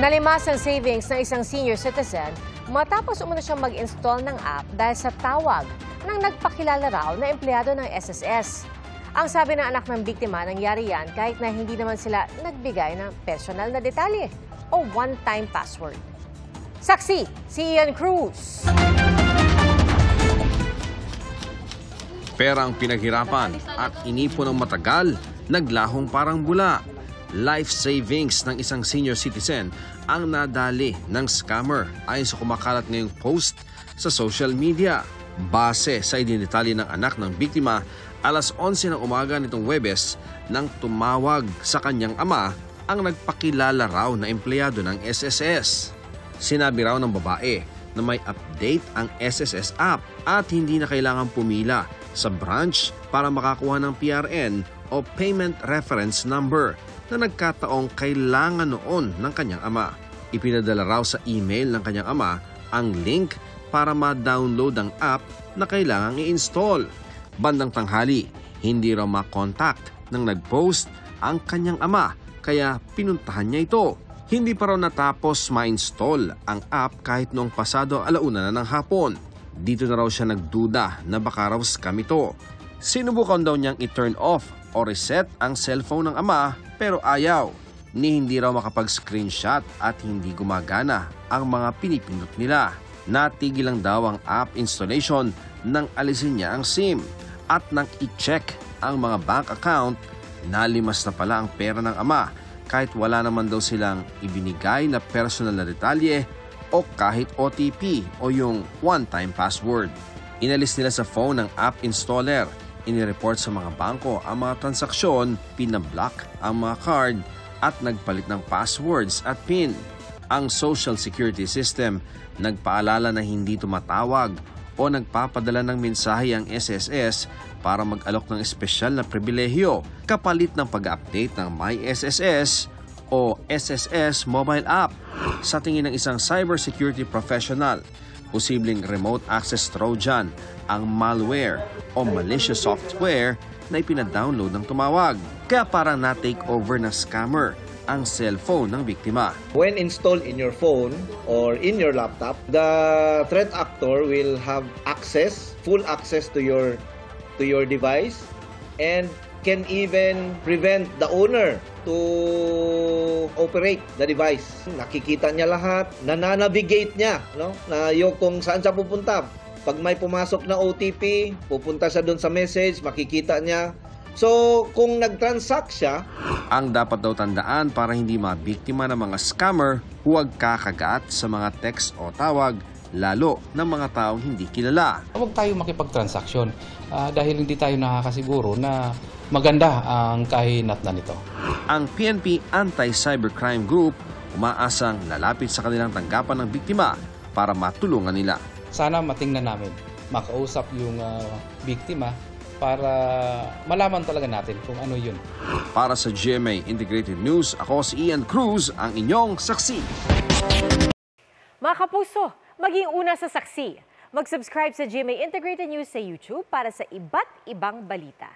Nalimas ang savings ng isang senior citizen matapos umano siyang mag-install ng app dahil sa tawag ng nagpakilala raw na empleyado ng SSS. Ang sabi ng anak ng biktima, nangyari yan kahit na hindi naman sila nagbigay ng personal na detalye o one-time password. Saksi, si Ian Cruz. Perang pinaghirapan at inipon ng matagal, naglahong parang bula. Life savings ng isang senior citizen ang nadali ng scammer ayon sa kumakalat ngayong post sa social media. Base sa idinitalye ng anak ng biktima, alas 11 ng umaga nitong Huwebes nang tumawag sa kanyang ama ang nagpakilala raw na empleyado ng SSS. Sinabi raw ng babae na may update ang SSS app at hindi na kailangan pumila sa branch para makakuha ng PRN o Payment Reference Number na nagkataong kailangan noon ng kanyang ama. Ipinadala raw sa email ng kanyang ama ang link para ma-download ang app na kailangang i-install. Bandang tanghali, hindi raw ma-contact nang nag-post ang kanyang ama kaya pinuntahan niya ito. Hindi pa raw natapos ma-install ang app kahit noong pasado 1:00 na ng hapon. Dito na raw siya nagduda na baka raw scam ito. Sinubukan daw niyang i-turn off o reset ang cellphone ng ama pero ayaw. Ni hindi raw makapag-screenshot at hindi gumagana ang mga pinipindot nila. Natigil lang daw ang app installation nang alisin niya ang SIM. At nang i-check ang mga bank account, nalimas na pala ang pera ng ama kahit wala naman daw silang ibinigay na personal na detalye o kahit OTP o yung one-time password. Inalis nila sa phone ng app installer. Inireport sa mga bangko ang mga transaksyon, pinablock ang mga card at nagpalit ng passwords at PIN. Ang Social Security System nagpaalala na hindi tumatawag o nagpapadala ng mensahe ang SSS para mag-alok ng espesyal na pribilehyo kapalit ng pag-update ng My SSS o SSS mobile app. Sa tingin ng isang cybersecurity professional, posibleng remote access Trojan ang malware o malicious software na ipinadownload ng tumawag. Kaya parang na-take over ng scammer ang cellphone ng biktima. When installed in your phone or in your laptop, the threat actor will have full access to your device and can even prevent the owner to operate the device. Nakikita niya lahat, nananavigate niya, no? Na yung kung saan siya pupunta. Pag may pumasok na OTP, pupunta siya doon sa message, makikita niya. So, kung nag-transact siya, ang dapat daw tandaan para hindi mabiktima ng mga scammer, huwag kakagat sa mga text o tawag, lalo ng mga taong hindi kilala. Huwag tayo makipag-transaksyon dahil hindi tayo nakakasiguro na maganda ang kahinatnan nito. Ang PNP Anti-Cybercrime Group umaasang lalapit sa kanilang tanggapan ng biktima para matulungan nila. Sana matingnan namin, makausap yung biktima para malaman talaga natin kung ano yun. Para sa GMA Integrated News, ako si Ian Cruz, ang inyong saksi. Mga kapuso, maging una sa saksi. Mag-subscribe sa GMA Integrated News sa YouTube para sa iba't ibang balita.